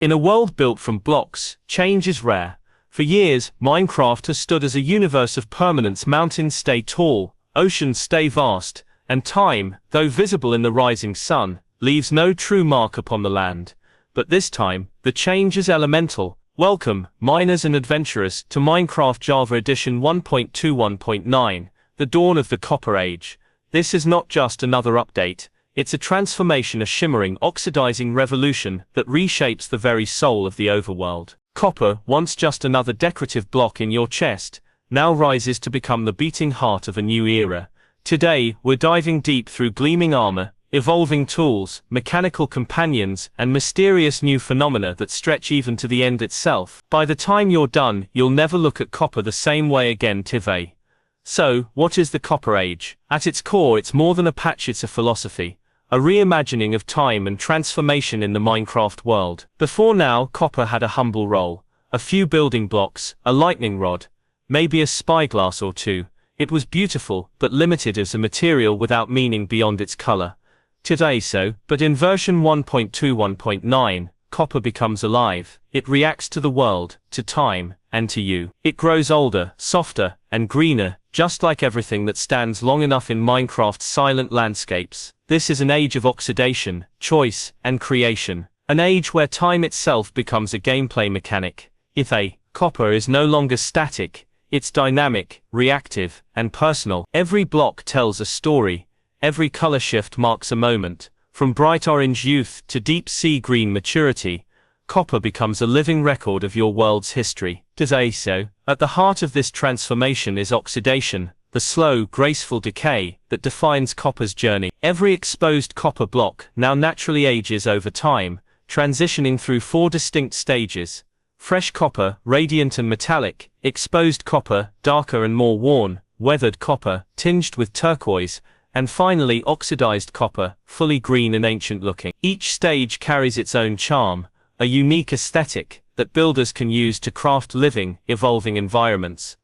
In a world built from blocks, change is rare. For years, Minecraft has stood as a universe of permanence. Mountains stay tall, oceans stay vast, and time, though visible in the rising sun, leaves no true mark upon the land. But this time, the change is elemental. Welcome, miners and adventurers, to Minecraft Java Edition 1.21.9, the dawn of the Copper Age. This is not just another update, it's a transformation, a shimmering, oxidizing revolution that reshapes the very soul of the overworld. Copper, once just another decorative block in your chest, now rises to become the beating heart of a new era. Today, we're diving deep through gleaming armor, evolving tools, mechanical companions, and mysterious new phenomena that stretch even to the end itself. By the time you're done, you'll never look at copper the same way again. Tive. So, what is the Copper Age? At its core, it's more than a patch, it's a philosophy. A reimagining of time and transformation in the Minecraft world. Before now, copper had a humble role. A few building blocks, a lightning rod, maybe a spyglass or two. It was beautiful, but limited as a material without meaning beyond its color. Today but in version 1.21.9, copper becomes alive. It reacts to the world, to time, and to you. It grows older, softer, and greener, just like everything that stands long enough in Minecraft's silent landscapes. This is an age of oxidation, choice, and creation. An age where time itself becomes a gameplay mechanic. Copper is no longer static, it's dynamic, reactive, and personal. Every block tells a story. Every color shift marks a moment. From bright orange youth to deep sea green maturity, copper becomes a living record of your world's history. At the heart of this transformation is oxidation, the slow, graceful decay that defines copper's journey. Every exposed copper block now naturally ages over time, transitioning through 4 distinct stages. Fresh copper, radiant and metallic; exposed copper, darker and more worn; weathered copper, tinged with turquoise; and finally oxidized copper, fully green and ancient looking. Each stage carries its own charm, a unique aesthetic that builders can use to craft living, evolving environments.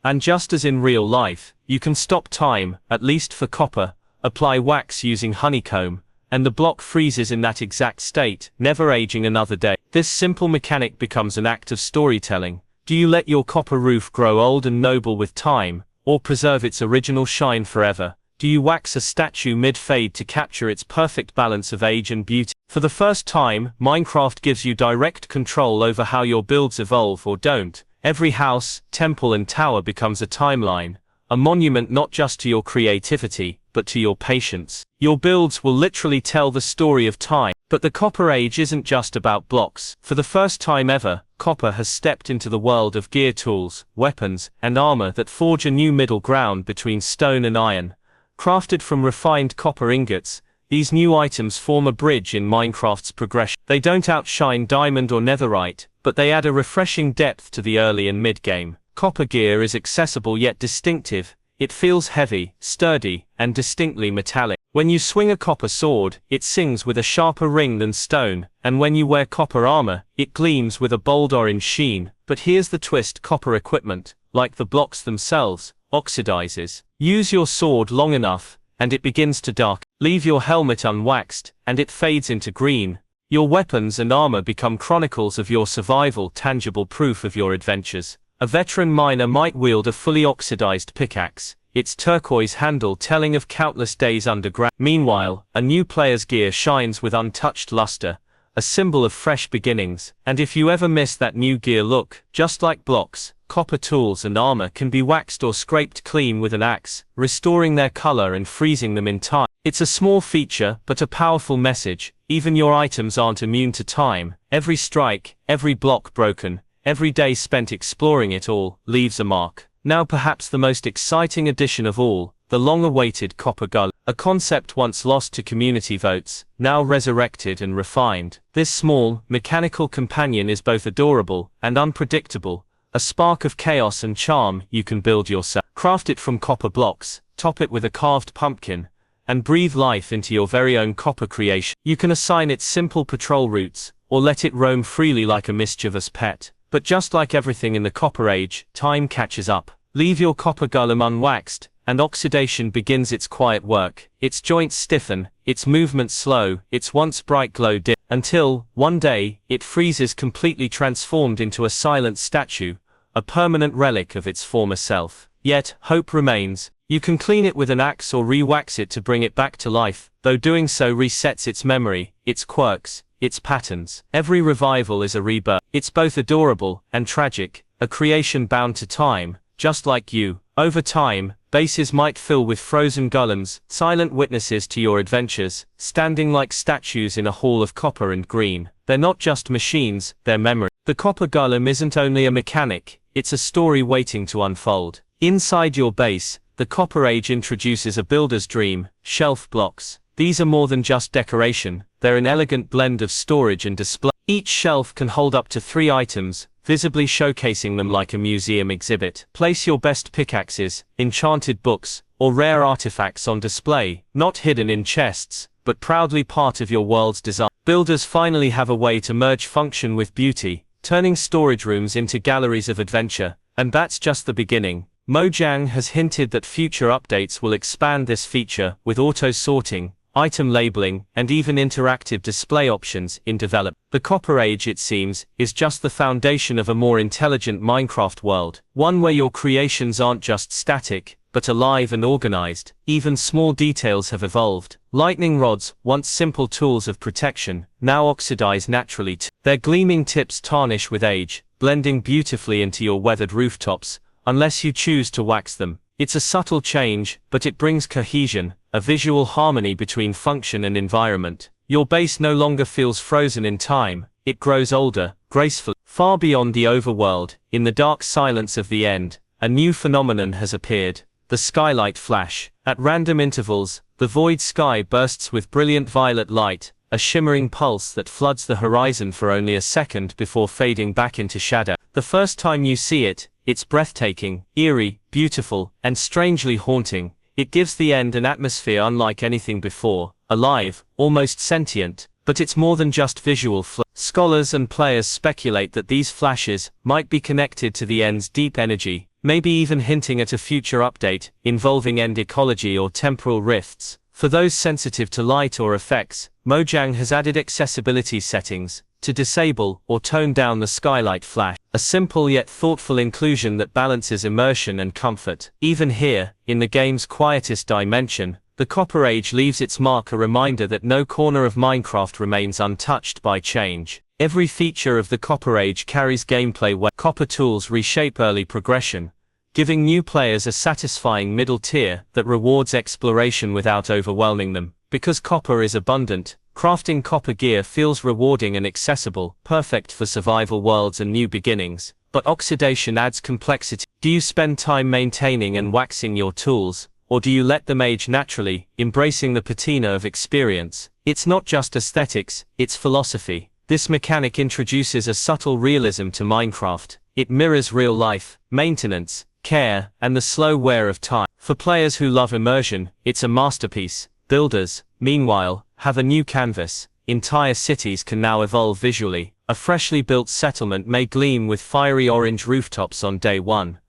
And just as in real life, you can stop time, at least for copper, apply wax using honeycomb, and the block freezes in that exact state, never aging another day. This simple mechanic becomes an act of storytelling. Do you let your copper roof grow old and noble with time, or preserve its original shine forever? Do you wax a statue mid-fade to capture its perfect balance of age and beauty? For the first time, Minecraft gives you direct control over how your builds evolve or don't. Every house, temple and tower becomes a timeline, a monument not just to your creativity, but to your patience. Your builds will literally tell the story of time. But the Copper Age isn't just about blocks. For the first time ever, copper has stepped into the world of gear, tools, weapons, and armor that forge a new middle ground between stone and iron. Crafted from refined copper ingots, these new items form a bridge in Minecraft's progression. They don't outshine diamond or netherite, but they add a refreshing depth to the early and mid-game. Copper gear is accessible yet distinctive. It feels heavy, sturdy, and distinctly metallic. When you swing a copper sword, it sings with a sharper ring than stone, and when you wear copper armor, it gleams with a bold orange sheen. But here's the twist: copper equipment, like the blocks themselves, oxidizes. Use your sword long enough, and it begins to darken. Leave your helmet unwaxed, and it fades into green. Your weapons and armor become chronicles of your survival, tangible proof of your adventures. A veteran miner might wield a fully oxidized pickaxe, its turquoise handle telling of countless days underground. Meanwhile, a new player's gear shines with untouched luster, a symbol of fresh beginnings. And if you ever miss that new gear look, just like blocks, copper tools and armor can be waxed or scraped clean with an axe, restoring their color and freezing them in time. It's a small feature, but a powerful message. Even your items aren't immune to time. Every strike, every block broken, every day spent exploring it all, leaves a mark. Now perhaps the most exciting addition of all, the long-awaited copper golem. A concept once lost to community votes, now resurrected and refined. This small, mechanical companion is both adorable and unpredictable, a spark of chaos and charm you can build yourself. Craft it from copper blocks, top it with a carved pumpkin, and breathe life into your very own copper creation. You can assign it simple patrol routes, or let it roam freely like a mischievous pet. But just like everything in the Copper Age, time catches up. Leave your copper golem unwaxed, and oxidation begins its quiet work. Its joints stiffen, its movements slow, its once bright glow dim. until, one day, it freezes completely transformed into a silent statue, a permanent relic of its former self. Yet, hope remains. You can clean it with an axe or re-wax it to bring it back to life, though doing so resets its memory, its quirks, its patterns. Every revival is a rebirth. It's both adorable and tragic, a creation bound to time, just like you. Over time, bases might fill with frozen golems, silent witnesses to your adventures, standing like statues in a hall of copper and green. They're not just machines, they're memory. The copper golem isn't only a mechanic, it's a story waiting to unfold. Inside your base, the Copper Age introduces a builder's dream, shelf blocks. These are more than just decoration, they're an elegant blend of storage and display. Each shelf can hold up to 3 items, visibly showcasing them like a museum exhibit. Place your best pickaxes, enchanted books, or rare artifacts on display, not hidden in chests, but proudly part of your world's design. Builders finally have a way to merge function with beauty, turning storage rooms into galleries of adventure, and that's just the beginning. Mojang has hinted that future updates will expand this feature with auto-sorting, item labeling, and even interactive display options in development. The Copper Age, it seems, is just the foundation of a more intelligent Minecraft world, one where your creations aren't just static, but alive and organized. Even small details have evolved. Lightning rods, once simple tools of protection, now oxidize naturally. Their gleaming tips tarnish with age, blending beautifully into your weathered rooftops, unless you choose to wax them. It's a subtle change, but it brings cohesion, a visual harmony between function and environment. Your base no longer feels frozen in time, it grows older, graceful. Far beyond the overworld, in the dark silence of the end, a new phenomenon has appeared, the skylight flash. At random intervals, the void sky bursts with brilliant violet light, a shimmering pulse that floods the horizon for only a second before fading back into shadow. The first time you see it, it's breathtaking, eerie, beautiful, and strangely haunting. It gives the end an atmosphere unlike anything before, alive, almost sentient. But it's more than just visual flow. Scholars and players speculate that these flashes might be connected to the end's deep energy, maybe even hinting at a future update involving end ecology or temporal rifts. For those sensitive to light or effects, Mojang has added accessibility settings to disable or tone down the skylight flash, a simple yet thoughtful inclusion that balances immersion and comfort. Even here, in the game's quietest dimension, the Copper Age leaves its mark, a reminder that no corner of Minecraft remains untouched by change. Every feature of the Copper Age carries gameplay where copper tools reshape early progression, giving new players a satisfying middle tier that rewards exploration without overwhelming them. Because copper is abundant, crafting copper gear feels rewarding and accessible, perfect for survival worlds and new beginnings. But oxidation adds complexity. Do you spend time maintaining and waxing your tools, or do you let them age naturally, embracing the patina of experience? It's not just aesthetics, it's philosophy. This mechanic introduces a subtle realism to Minecraft. It mirrors real life, maintenance, care, and the slow wear of time. For players who love immersion, it's a masterpiece. Builders, meanwhile, have a new canvas. Entire cities can now evolve visually. A freshly built settlement may gleam with fiery orange rooftops on day one,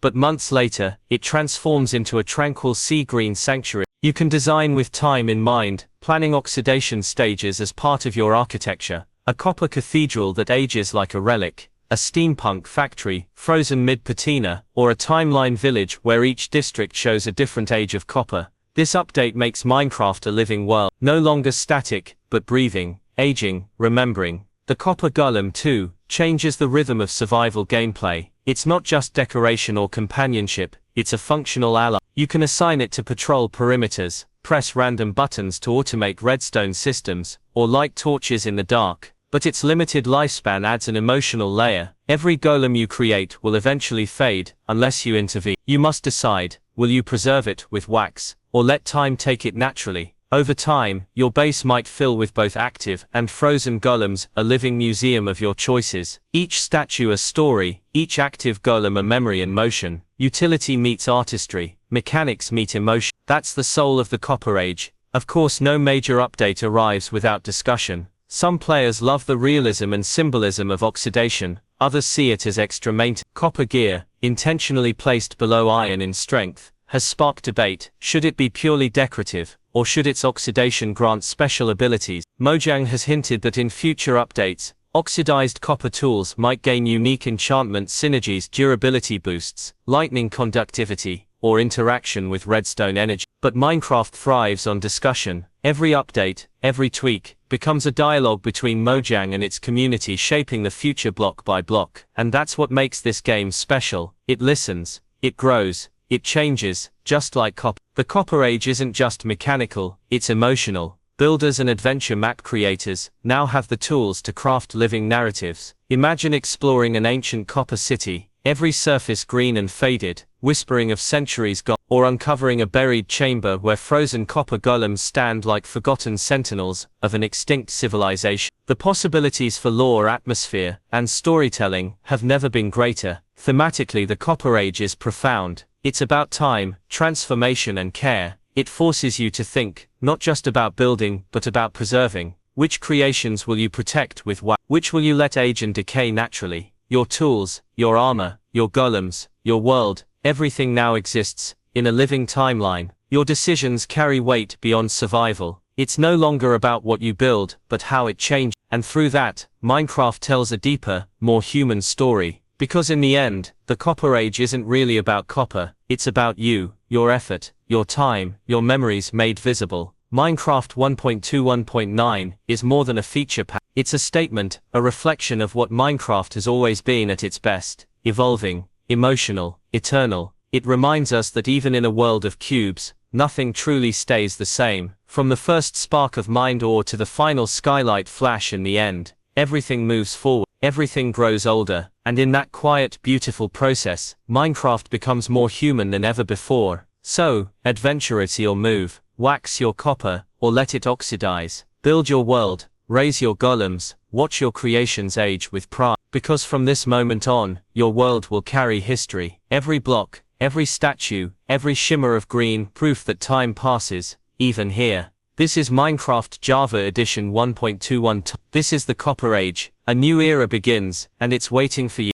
but months later, it transforms into a tranquil sea-green sanctuary. You can design with time in mind, planning oxidation stages as part of your architecture. A copper cathedral that ages like a relic, a steampunk factory, frozen mid-patina, or a timeline village where each district shows a different age of copper. This update makes Minecraft a living world, no longer static, but breathing, aging, remembering. The Copper Golem, too, changes the rhythm of survival gameplay. It's not just decoration or companionship, it's a functional ally. You can assign it to patrol perimeters, press random buttons to automate redstone systems, or light torches in the dark. But its limited lifespan adds an emotional layer. Every golem you create will eventually fade, unless you intervene. You must decide, will you preserve it with wax, or let time take it naturally? Over time, your base might fill with both active and frozen golems, a living museum of your choices. Each statue a story, each active golem a memory in motion. Utility meets artistry, mechanics meet emotion. That's the soul of the Copper Age. Of course, no major update arrives without discussion. Some players love the realism and symbolism of oxidation, others see it as extra maintenance. Copper gear, intentionally placed below iron in strength, has sparked debate. Should it be purely decorative, or should its oxidation grant special abilities? Mojang has hinted that in future updates, oxidized copper tools might gain unique enchantment synergies, durability boosts, lightning conductivity, or interaction with redstone energy. But Minecraft thrives on discussion. Every update, every tweak, becomes a dialogue between Mojang and its community, shaping the future block by block. And that's what makes this game special. It listens, it grows, it changes, just like copper. The Copper Age isn't just mechanical, it's emotional. Builders and adventure map creators now have the tools to craft living narratives. Imagine exploring an ancient copper city, every surface green and faded, whispering of centuries gone, or uncovering a buried chamber where frozen copper golems stand like forgotten sentinels of an extinct civilization. The possibilities for lore, atmosphere, and storytelling have never been greater. Thematically, the Copper Age is profound. It's about time, transformation, and care. It forces you to think, not just about building, but about preserving. Which creations will you protect with what? Which will you let age and decay naturally? Your tools, your armor, your golems, your world, everything now exists in a living timeline. Your decisions carry weight beyond survival. It's no longer about what you build, but how it changes. And through that, Minecraft tells a deeper, more human story. Because in the end, the Copper Age isn't really about copper, it's about you, your effort, your time, your memories made visible. Minecraft 1.21.9 is more than a feature pack. It's a statement, a reflection of what Minecraft has always been at its best: evolving, emotional, eternal. It reminds us that even in a world of cubes, nothing truly stays the same. From the first spark of mind ore to the final skylight flash in the end, everything moves forward, everything grows older, and in that quiet, beautiful process, Minecraft becomes more human than ever before. So, adventure it or move, wax your copper, or let it oxidize. Build your world, raise your golems, watch your creations age with pride. Because from this moment on, your world will carry history. Every block, every statue, every shimmer of green, proof that time passes, even here. This is Minecraft Java Edition 1.21. This is the Copper Age. A new era begins, and it's waiting for you.